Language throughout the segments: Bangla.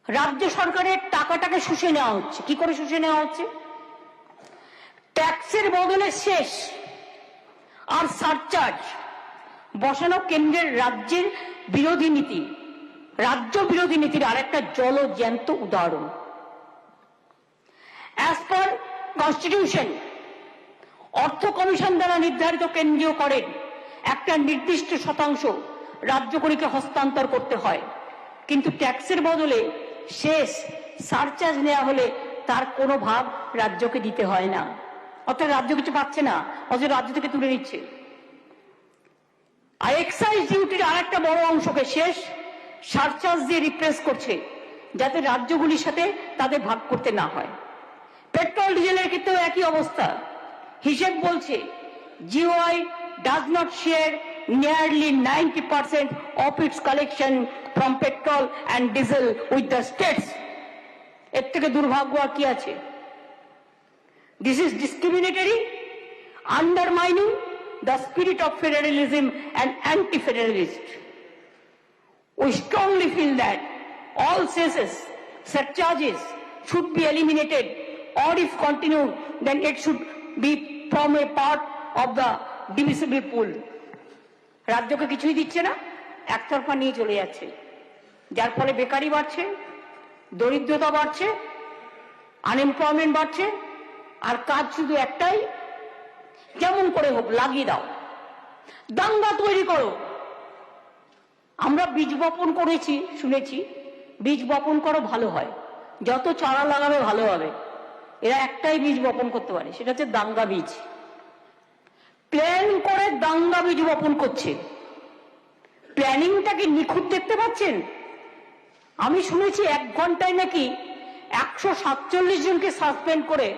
রাজ্য সরকারের টাকাটাকে শুষে নেওয়া হচ্ছে। কি করে শুষে নেওয়া হচ্ছে? ট্যাক্সের বদলে শেষ আর সারচার্জ বসানো কেন্দ্রের রাজ্যের বিরোধী নীতি, রাজ্য বিরোধী নীতির আরেকটা জলজ্যান্ত উদাহরণ। অ্যাজ পার কনস্টিটিউশন, অর্থ কমিশন দ্বারা নির্ধারিত কেন্দ্রীয় করের একটা নির্দিষ্ট শতাংশ রাজ্যগুলিকে হস্তান্তর করতে হয়, কিন্তু ট্যাক্সের বদলে শেষ সারচার্জ নেওয়া হলে তার কোনো ভাগ রাজ্যকে দিতে হয় না, অর্থাৎ রাজ্য কিছু পাচ্ছে না, অথচ রাজ্য থেকে তুলে নিচ্ছে। আর এক্সাইজ ডিউটির আরেকটা বড় অংশকে শেষ সারচার্জ দিয়ে রিপ্লেস করছে, যাতে রাজ্যগুলির সাথে তাদের ভাগ করতে না হয়। পেট্রোল ডিজেলের ক্ষেত্রেও একই অবস্থা। হিসেব বলছে GOI does not share nearly 90% of its collection from petrol and diesel with the states. এর থেকে দুর্ভাগ্য আর কি আছে? This is discriminatory, undermining the spirit of federalism and anti-federalist. We strongly feel that all cesses, surcharges should be eliminated, or if continued, then it should be from a part of the divisible pool. রাজ্যকে কিছুই দিচ্ছে না, একতরফা নিয়ে চলে যাচ্ছে, যার ফলে বেকারি বাড়ছে, দরিদ্রতা বাড়ছে, আনএমপ্লয়মেন্ট বাড়ছে, আর কাজ শুধু একটাই, যেমন করে হোক লাগিয়ে দাও, দাঙ্গা তৈরি করো। আমরা বীজ বপন করেছি, শুনেছি বীজ বপন করো ভালো হয়, যত চারা লাগাবে ভালো হবে। এরা একটাই বীজ বপন করতে পারে, সেটা হচ্ছে দাঙ্গা বীজ। প্ল্যান করে দাঙ্গা বীজ বপন করছে। প্ল্যানিংটাকে নিখুঁত দেখতে পাচ্ছেন? আমি শুনেছি 1 ঘন্টায় নাকি 147 জনকে সাসপেন্ড করে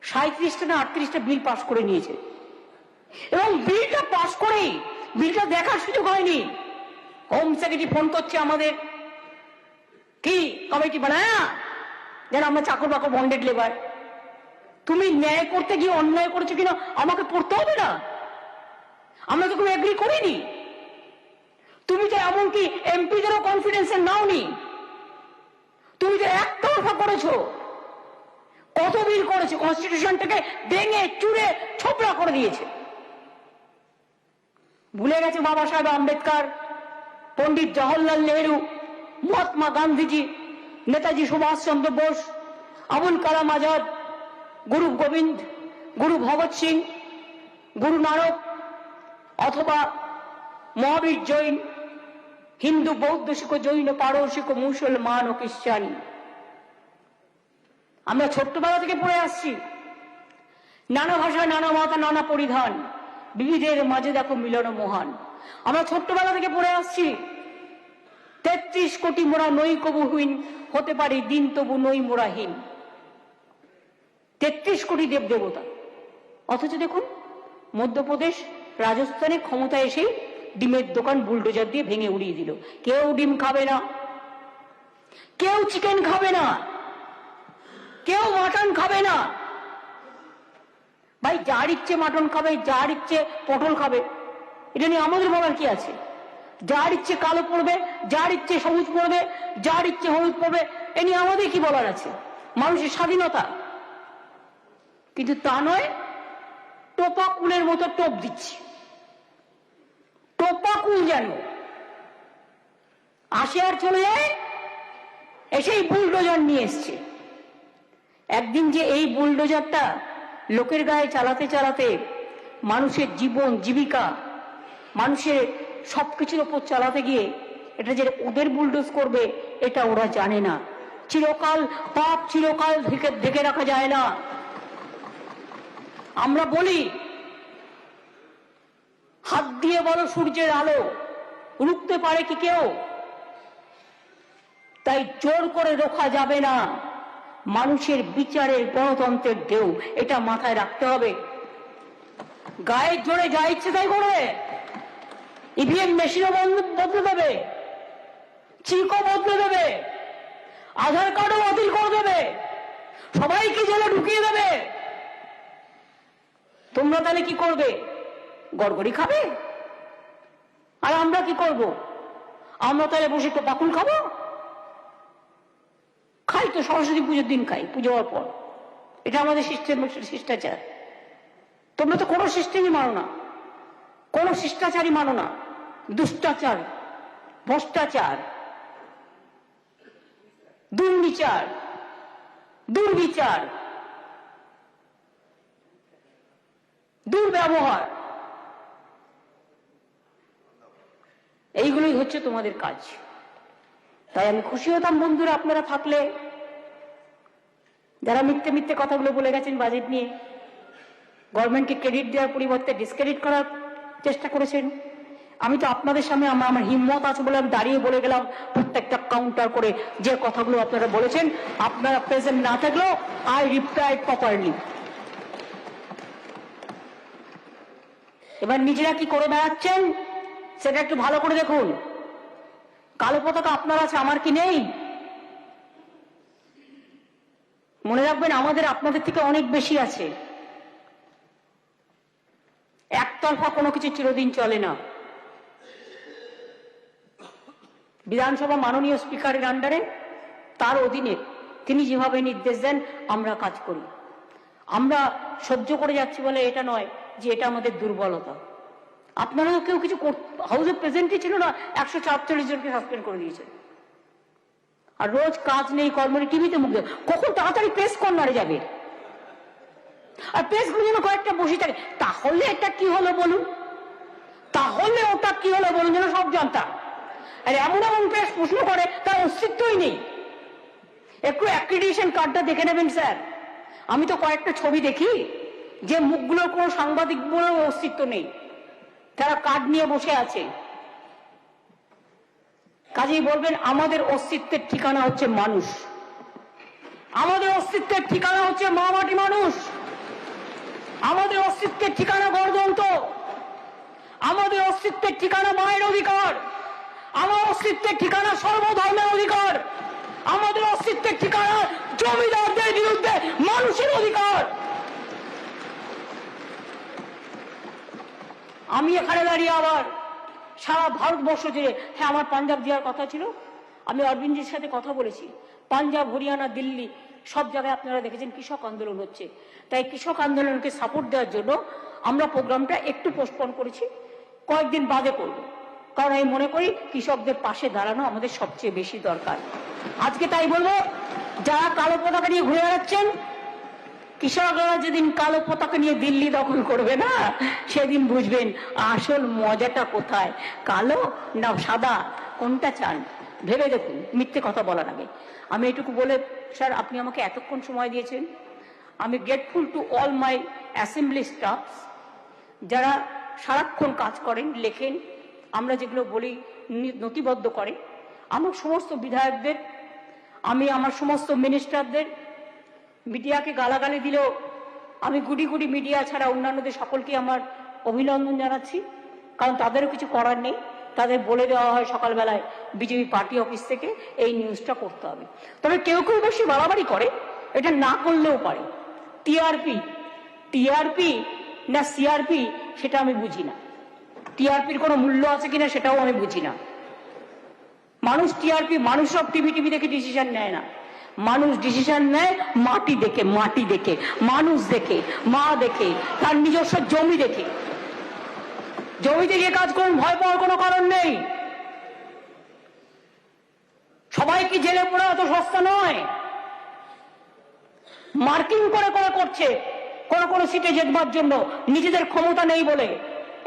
37টা না 38টা বিল পাস করে নিয়েছে, এবং বিলটা পাস করেই বিলটা দেখার সুযোগ হয়নি। হোম সেক্রেটারি ফোন করছে আমাদের, কি কমিটি বানায় যেন আমরা চাকর বাকর বন্ডেড লেবার। তুমি ন্যায় করতে গিয়ে অন্যায় করেছো কিনা আমাকে পড়তে হবে না? আমরা তো কোনো এগ্রি করিনি। তুমি তো এমনকি এমপিদেরও কনফিডেন্সে নাওনি, তুমি তো একতরফা করেছো। কত বিল করেছে, কনস্টিটিউশনটাকে ভেঙে চুরে ছোপড়া করে দিয়েছে। ভুলে গেছে বাবা সাহেব আম্বেদকর, পণ্ডিত জওহরলাল নেহরু, মহাত্মা গান্ধীজি, নেতাজি সুভাষচন্দ্র বোস, আবুল কালাম আজাদ, গুরু গোবিন্দ, গুরু ভগৎ সিং, গুরু নানক, অথবা মহাবীর জৈন, হিন্দু, বৌদ্ধ, শিখ, জৈন, পারসিক, মুসলমান ও খ্রিস্টান। আমরা ছোট্টবেলা থেকে পড়ে আসছি, নানা ভাষা, নানা মাতা, নানা পরিধান, বিবিধের মাঝে দেখো মিলন মহান। আমরা ছোট্টবেলা থেকে পড়ে আসছি 33 কোটি মোরা নই কবুহীন, হতে পারি দিন তবু নই মোরাহীন। 33 কোটি দেবদেবতা, অথচ দেখুন মধ্যপ্রদেশ, রাজস্থানে ক্ষমতা এসেই ডিমের দোকান বুলডোজার দিয়ে ভেঙে উড়িয়ে দিল। কেউ ডিম খাবে না, কেউ চিকেন খাবে না, কেউ মাটন খাবে না। ভাই যার ইচ্ছে মাটন খাবে, যার ইচ্ছে পটল খাবে, এটা নিয়ে আমাদের বলার কি আছে? যার ইচ্ছে কালো পড়বে, যার ইচ্ছে সবুজ পড়বে, যার ইচ্ছে হলুদ পড়বে, এ নিয়ে আমাদের কি বলার আছে? মানুষের স্বাধীনতা। কিন্তু তা নয়, টোপা কুলের মতো টোপ দিচ্ছে। টোপা কুল যেন আসে আর চলে যায়, এসেই বুলডোজার নিয়ে এসছে। একদিন যে এই বুলডোজারটা লোকের গায়ে চালাতে চালাতে মানুষের জীবন জীবিকা, মানুষের সবকিছুর ওপর চালাতে গিয়ে এটা যে ওদের বুলডোজ করবে এটা ওরা জানে না। চিরকাল পাপ চিরকাল ঢেকে রাখা যায় না। আমরা বলি হাত দিয়ে বলো সূর্যের আলো রুখতে পারে কি কেউ? তাই জোর করে রোখা যাবে না মানুষের বিচারের গণতন্ত্রের ঢেউ, এটা মাথায় রাখতে হবে। গায়ের জোরে যা ইচ্ছে তাই করবে, ইভিএম মেশিনও বদলে দেবে, চিকও বদলে দেবে, আধার কার্ডও বাতিল করে দেবে, সবাইকে জেলে ঢুকিয়ে দেবে। তোমরা তাহলে কি করবে? গড়গড়ি খাবে? আর আমরা কি করব? আমরা তাহলে বসে টোপাকুল খাবো? খাই তো, সরস্বতী পুজোর দিন খাই, পুজো হওয়ার পর। এটা আমাদের শিষ্টাচার। তোমরা তো কোনো সিস্টেমই মানো না, কোনো শিষ্টাচারই মানো না। দুষ্টাচার, ভ্রষ্টাচার, দুর্বিচার, দুর্বিচার, দুর্ব্যবহার, এইগুলোই হচ্ছে তোমাদের কাজ। তাই আমি খুশি হতাম বন্ধুরা আপনারা থাকলে, যারা মিথ্যে মিথ্যে কথাগুলো বলে গেছেন বাজেট নিয়ে, গভর্নমেন্টকে ক্রেডিট দেওয়ার পরিবর্তে ডিসক্রেডিট করার চেষ্টা করেছেন। আমি তো আপনাদের সামনে আমার হিম্মত আছে বলে আমি দাঁড়িয়ে বলে গেলাম প্রত্যেকটা কাউন্টার করে যে কথাগুলো আপনারা বলেছেন। আপনারা প্রেজেন্ট না থাকলেও আই রিপ্লাইড প্রপারলি। এবার নিজেরা কি করে বেড়াচ্ছেন সেটা একটু ভালো করে দেখুন। কালো পতাকা আপনার আছে, আমার কি নেই? মনে রাখবেন আমাদের আপনাদের থেকে অনেক বেশি আছে। একতরফা কোনো কিছু চিরদিন চলে না। বিধানসভা মাননীয় স্পিকারের আন্ডারে, তার অধীনে তিনি যেভাবে নির্দেশ দেন আমরা কাজ করি। আমরা সহ্য করে যাচ্ছি বলে এটা নয় যে এটা আমাদের দুর্বলতা। আপনারা কেউ কিছু হাউসে প্রেজেন্টই ছিল না, 144 জনকে সাসপেন্ড করে দিয়েছে। আর রোজ কাজ নেই, কর্ম নেই, টিভিতে মুখ দেয়। কখন তাড়াতাড়ি প্রেস কর্নারে যাবে? আর প্রেসগুলো যেন কয়েকটা বসে থাকে। তাহলে এটা কি হলো বলুন, তাহলে ওটা কি হলো বলুন, যেন সব জানতাম। আর এমন এমন প্রেস প্রশ্ন করে তার অস্তিত্বই নেই। একটু অ্যাক্রিডিটেশন কার্ডটা দেখে নেবেন স্যার। আমি তো কয়েকটা ছবি দেখি যে মুখগুলোর কোনো সাংবাদিক বলে অস্তিত্ব নেই, তারা কার্ড নিয়ে বসে আছে। কাজেই বলবেন আমাদের অস্তিত্বের ঠিকানা হচ্ছে মানুষ, আমাদের অস্তিত্বের ঠিকানা হচ্ছে মা মাটি মানুষ, আমাদের অস্তিত্বের ঠিকানা গণতন্ত্র, আমাদের অস্তিত্বের ঠিকানা মায়ের অধিকার, আমার অস্তিত্বের ঠিকানা সর্বধর্মের অধিকার, আমাদের অস্তিত্বের ঠিকানা জমিদারদের বিরুদ্ধে মানুষের অধিকার। আমি এখানে দাঁড়িয়ে আবার সারা ভারতবর্ষ জুড়ে, হ্যাঁ আমার পাঞ্জাব যাওয়ার কথা ছিল, আমি অরবিন্দজির সাথে কথা বলেছি। পাঞ্জাব, হরিয়ানা, দিল্লি সব জায়গায় আপনারা দেখেছেন কৃষক আন্দোলন হচ্ছে। তাই কৃষক আন্দোলনকে সাপোর্ট দেওয়ার জন্য আমরা প্রোগ্রামটা একটু পোস্টপোন করেছি, কয়েকদিন বাদে করব। কারণ আমি মনে করি কৃষকদের পাশে দাঁড়ানো আমাদের সবচেয়ে বেশি দরকার। আজকে তাই বলবো, যারা কালো পতাকা নিয়ে ঘুরে বেড়াচ্ছেন, কৃষকরা যেদিন কালো পতাকা নিয়ে দিল্লি দখল করবে না, সেদিন বুঝবেন আসল মজাটা কোথায়, কালো না সাদা, কোনটা চান ভেবে দেখুন মিথ্যে কথা বলার আগে। আমি এটুকু বলে, স্যার আপনি আমাকে এতক্ষণ সময় দিয়েছেন, আমি grateful to all my assembly stuffs, যারা সারাক্ষণ কাজ করেন, লেখেন, আমরা যেগুলো বলি নথিবদ্ধ করে। আমার সমস্ত বিধায়কদের, আমি আমার সমস্ত মিনিস্টারদের, মিডিয়াকে গালাগালি দিলেও আমি গুডি গুডি মিডিয়া ছাড়া অন্যান্যদের সকলকে আমার অভিনন্দন জানাচ্ছি। কারণ তাদেরও কিছু করার নেই, তাদের বলে দেওয়া হয় সকালবেলায় বিজেপি পার্টি অফিস থেকে এই নিউজটা করতে হবে। তবে কেউ কেউ বেশি বাড়াবাড়ি করে, এটা না করলেও পারে। টিআরপি, টিআরপি না সিআরপি সেটা আমি বুঝি না। টিআরপির কোনো মূল্য আছে কিনা সেটাও আমি বুঝি না। মানুষ টিআরপি, মানুষ সব টিভি দেখে ডিসিশন নেয় না। মানুষ ডিসিশন নেয় মাটি দেখে, মাটি দেখে, মানুষ দেখে, মা দেখে, তার নিজস্ব জমি দেখে। জমিতে গিয়ে কাজ করুন, ভয় পাওয়ার কোনো কারণ নেই। সবাই কি জেলে পড়া অত সস্তা নয়। মার্কিং করে করে করছে কোন সিটে জেতবার জন্য, নিজেদের ক্ষমতা নেই বলে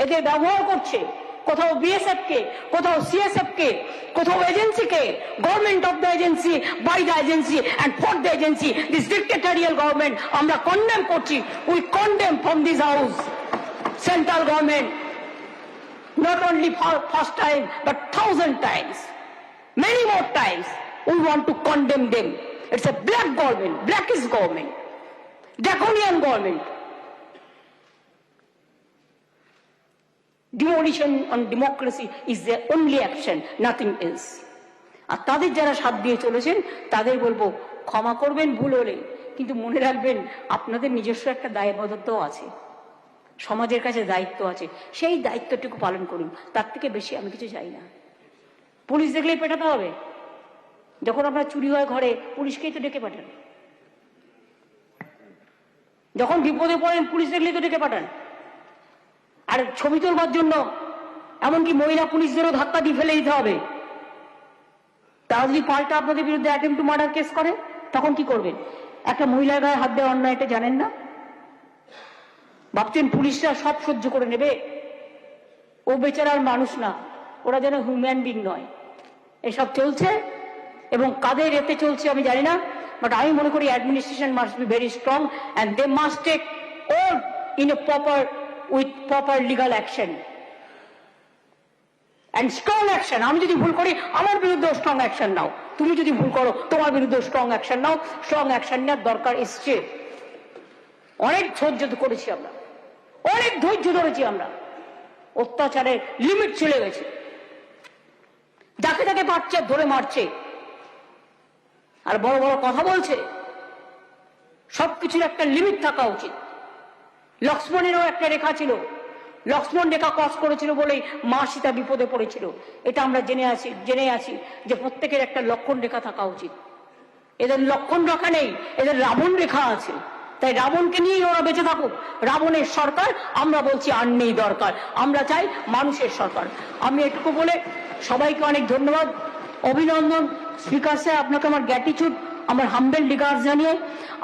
এদের ব্যবহার করছে। কোথাও বিএসএফ কে, কোথাও সিএসএফ কে, কোথাও এজেন্সি কে, government of the agency, by the agency and for the agency, this dictatorial government আমরা কন্ডেম করছি। We condemn from this house central government, not only for first time but 1,000 times, many more times we want to condemn them. It's a black government, blackish government, draconian government. Demolition on democracy is their only action, nothing else. আর তাদের যারা সাথ দিয়ে চলেছেন তাদের বলবো ক্ষমা করবেন ভুল হলে, কিন্তু মনে রাখবেন আপনাদের নিজস্ব একটা দায়বদ্ধতাও আছে, সমাজের কাছে দায়িত্ব আছে, সেই দায়িত্বটুকু পালন করুন। তার থেকে বেশি আমি কিছু চাই না। পুলিশ দেখলেই পেটাতে হবে, যখন আপনার চুরি হয় ঘরে, পুলিশকেই তো ডেকে পাঠান। যখন বিপদে পড়েন, পুলিশ দেখলেই তো ডেকে পাঠান। আর ছবি তোলবার জন্য এমনকি মহিলা পুলিশদেরও ধাক্কা দিয়ে ফেলে দিতে হবে। তারা যদি পাল্টা আপনাদের বিরুদ্ধে অ্যাটেম্প টু মার্ডার কেস করে, তখন কি করবেন? একটা মহিলার গায়ে হাত দেওয়া অন্যায়, এটা জানেন না? ভাবছেন পুলিশরা সব সহ্য করে নেবে? ও বেচারার মানুষ না, ওরা যেন হিউম্যান বিং নয়। এসব চলছে, এবং কাদের এতে চলছে আমি জানি না, বাট আমি মনে করি administration must be very strong and they must take all in a proper with proper legal action and strong action. আমি যদি ভুল করি, আমার বিরুদ্ধে স্ট্রং অ্যাকশন নাও। তুমি যদি ভুল করো, তোমার বিরুদ্ধে স্ট্রং অ্যাকশন নাও। স্ট্রং অ্যাকশন নেওয়ার দরকার এসছে। অনেক ধৈর্য করেছি আমরা, অনেক ধৈর্য ধরেছি আমরা। অত্যাচারের লিমিট চলে গেছে। যাকে যাকে পারছে ধরে মারছে, আর বড় বড় কথা বলছে। সবকিছুর একটা লিমিট থাকা উচিত। লক্ষ্মণেরও একটা রেখা ছিল। লক্ষ্মণ রেখা ক্রস করেছিল বলেই মা সীতা বিপদে পড়েছিল। এটা আমরা জেনে আছি যে প্রত্যেকের একটা লক্ষণ রেখা থাকা উচিত। এদের লক্ষণ রেখা নেই, এদের রাবণ রেখা আছে। তাই রাবণকে নিয়েই ওরা বেঁচে থাকুক। রাবণের সরকার আমরা বলছি আর নেই দরকার। আমরা চাই মানুষের সরকার। আমি এটুকু বলে সবাইকে অনেক ধন্যবাদ, অভিনন্দন। স্পিকার সাহেব, আপনাকে আমার গ্র্যাটিটিউড, আমার হাম্বেল রিগার্ডস জানিয়ে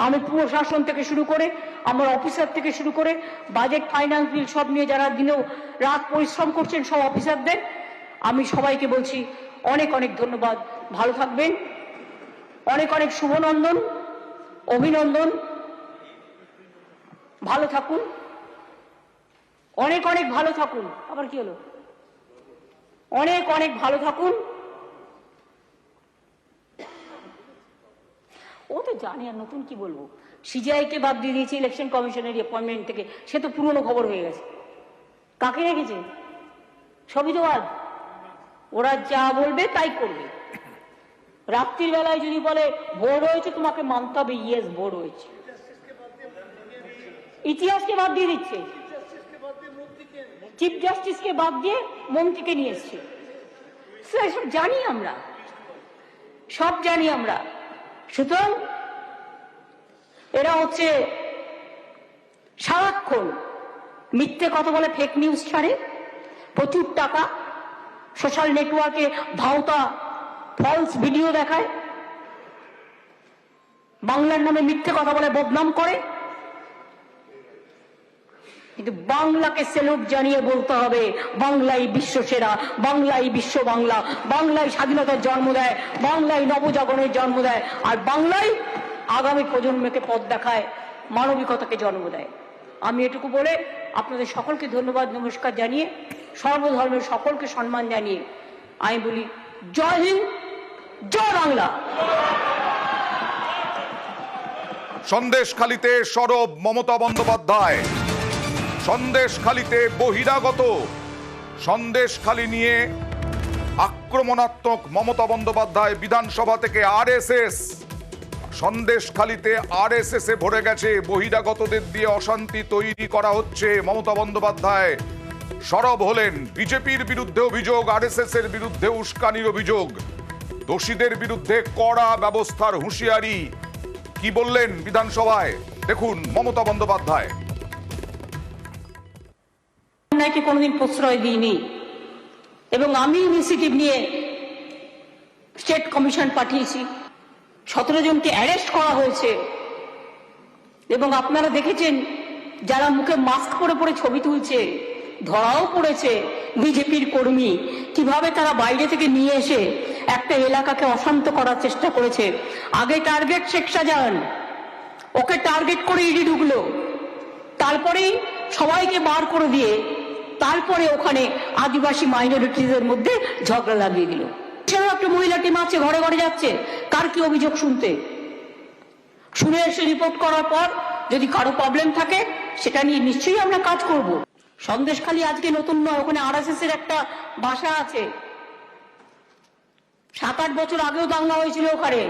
আমি প্রশাসন থেকে শুরু করে, আমার অফিসার থেকে শুরু করে, বাজেট ফাইন্যান্স বিল সব নিয়ে যারা দিনেও রাত পরিশ্রম করছেন সব অফিসারদের, আমি সবাইকে বলছি অনেক অনেক ধন্যবাদ। ভালো থাকবেন। অনেক অনেক শুভনন্দন, অভিনন্দন। ভালো থাকুন, অনেক অনেক ভালো থাকুন। আবার কি হলো? অনেক অনেক ভালো থাকুন। ও তো জানি, আর নতুন কি বলবো। সিজিআই কে বাদ দিয়ে দিয়েছে ইলেকশন কমিশনের অ্যাপয়েন্টমেন্ট থেকে। সে তো পুরনো খবর হয়ে গেছে। কাকে রেখেছে? সবই তো বাদ। ওরা যা বলবে তাই করবে। রাত্রির বেলায় যদি বলে ভোট হয়েছে, তোমাকে মানতে হবে ইয়েস ভোট হয়েছে। ইতিহাসকে বাদ দিয়ে দিচ্ছে, চিফ জাস্টিসকে বাদ দিয়ে মন্ত্রীকে নিয়ে এসছে। সব জানি আমরা, সব জানি আমরা। সুতরাং এরা হচ্ছে সারাক্ষণ মিথ্যে কথা বলে, ফেক নিউজ ছাড়ে, প্রচুর টাকা সোশ্যাল নেটওয়ার্কে ভাওতা ফলস ভিডিও দেখায়, বাংলার নামে মিথ্যে কথা বলে বদনাম করে। কিন্তু বাংলাকে স্যালুট জানিয়ে বলতে হবে, বাংলাই বিশ্ব সেরা, বাংলাই বিশ্ব বাংলা, বাংলাই স্বাধীনতার জন্ম দেয়, বাংলাই নবজাগরণের জন্ম দেয়, আর বাংলাই আগামী প্রজন্মকে পথ দেখায়, মানবিকতাকে জন্ম দেয়। আমি এটুকু বলে আপনাদের সকলকে ধন্যবাদ, নমস্কার জানিয়ে, সর্বধর্মের সকলকে সম্মান জানিয়ে আমি বলি জয় হিন্দ, জয় বাংলা। সন্দেশখালীতে সরব মমতা বন্দ্যোপাধ্যায়, সন্দেশখালীতে বহিরাগত, সন্দেশখালী নিয়ে আক্রমণাত্মক মমতা বন্দ্যোপাধ্যায়। বিধানসভা থেকে আরএসএস, সন্দেশখালীতে আরএসএস এ ভরে গেছে, বহিরাগতদের দিয়ে অশান্তি তৈরি করা হচ্ছে। মমতা বন্দ্যোপাধ্যায় সরব হলেন। বিজেপির বিরুদ্ধে অভিযোগ, আরএসএস এর বিরুদ্ধে উস্কানির অভিযোগ, দোষীদের বিরুদ্ধে কড়া ব্যবস্থার হুঁশিয়ারি। কি বললেন বিধানসভায়, দেখুন মমতা বন্দ্যোপাধ্যায়। অন্যায়কে কোনোদিন প্রশ্রয় দিইনি, এবং আমি ইনিশিয়েটিভ নিয়ে স্টেট কমিশন পাঠিয়েছি। 17 জনকে অ্যারেস্ট করা হয়েছে, এবং আপনারা দেখেছেন যারা মুখে মাস্ক পরে পরে ছবি তুলছে, ধরাও পড়েছে বিজেপির কর্মী, কিভাবে তারা বাইরে থেকে নিয়ে এসে একটা এলাকাকে অশান্ত করার চেষ্টা করেছে। আগে টার্গেট শেখ শাহজাহান, ওকে টার্গেট করে ইডি ঢুকলো, তারপরেই সবাইকে বার করে দিয়ে তারপরে ওখানে আদিবাসী মাইনরিটিদের মধ্যে ঝগড়া লাগিয়ে দিল। সেও একটা মহিলা টিম আছে, ঘরে ঘরে যাচ্ছে কার কি অভিযোগ শুনতে। শুনে এসে রিপোর্ট করার পর যদি কারো প্রবলেম থাকে সেটা নিয়ে নিশ্চয়ই আমরা কাজ করব। সন্দেশখালী আজকে নতুন নয়, ওখানে আরএসএস এর একটা বাসা আছে। 7-8 বছর আগেও দাঙ্গা হয়েছিল ওখানে।